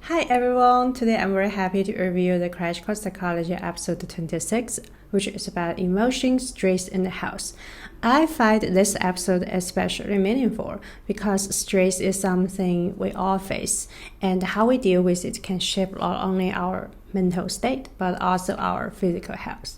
Hi everyone, today I'm very happy to review the Crash Course Psychology episode 26, which is about emotion, stress, and health. I find this episode especially meaningful because stress is something we all face, and how we deal with it can shape not only our mental state, but also our physical health.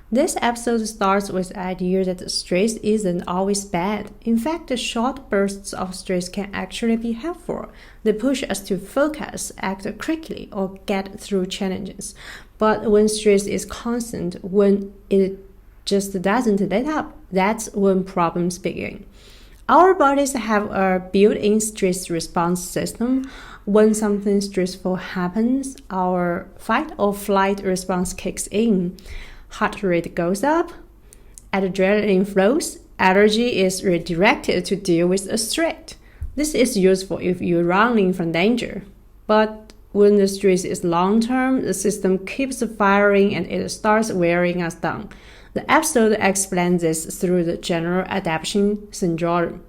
This episode starts with the idea that stress isn't always bad. In fact, the short bursts of stress can actually be helpful. They push us to focus, act quickly, or get through challenges. But when stress is constant, when it just doesn't let up, that's when problems begin. Our bodies have a built-in stress response system. When something stressful happens, our fight or flight response kicks in. Heart rate goes up, adrenaline flows, energy is redirected to deal with a threat. This is useful if you're running from danger. But when the stress is long-term, the system keeps firing and it starts wearing us down. The episode explains this through the general Adaptation Syndrome.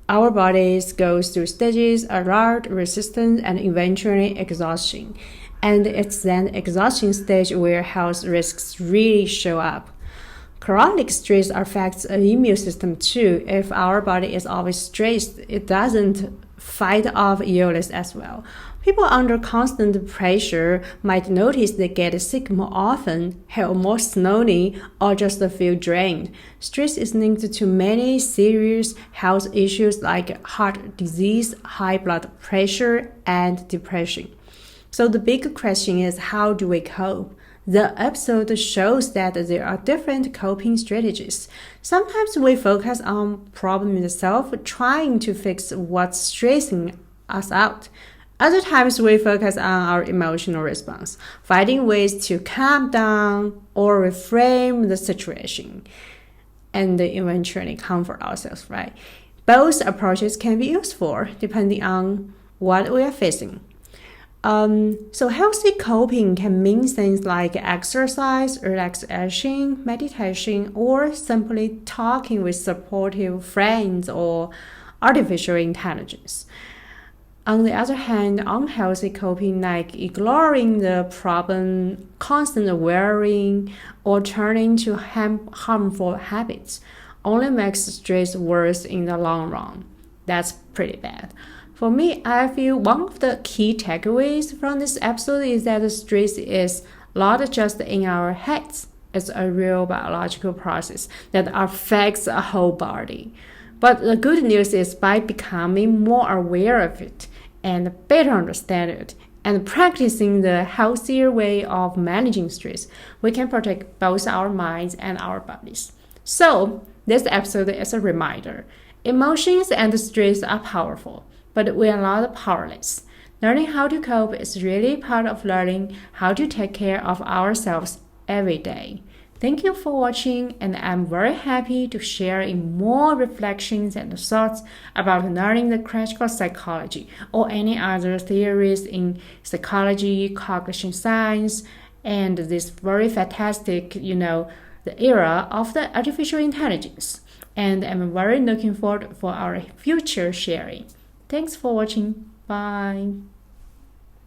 Our bodies go through stages: alert, resistance, and eventually exhaustion. And it's that exhaustion stage where health risks really show up. Chronic stress affects the immune system too. If our body is always stressed, it doesn't fight off illness as well. People under constant pressure might notice they get sick more often, have more snowing, or just feel drained. Stress is linked to many serious health issues like heart disease, high blood pressure, and depression. So the big question is, how do we cope? The episode shows that there are different coping strategies. Sometimes we focus on problem itself, trying to fix what's stressing us out. Other times we focus on our emotional response, finding ways to calm down or reframe the situation, and eventually comfort ourselves, right? Both approaches can be useful depending on what we are facing. So healthy coping can mean things like exercise, relaxation, meditation, or simply talking with supportive friends or artificial intelligence. On the other hand, unhealthy coping like ignoring the problem, constant worrying, or turning to harmful habits only makes stress worse in the long run. That's pretty bad. For me, I feel one of the key takeaways from this episode is that stress is not just in our heads. It's a real biological process that affects the whole body. But the good news is by becoming more aware of it and better understand it and practicing the healthier way of managing stress, we can protect both our minds and our bodies. So, this episode is a reminder. Emotions and stress are powerful, but we are not powerless. Learning how to cope is really part of learning how to take care of ourselves every day. Thank you for watching, and I'm very happy to share in more reflections and thoughts about learning the Crash Course Psychology or any other theories in psychology, cognition science, and this very fantastic, the era of the artificial intelligence. And I'm very looking forward for our future sharing. Thanks for watching. Bye.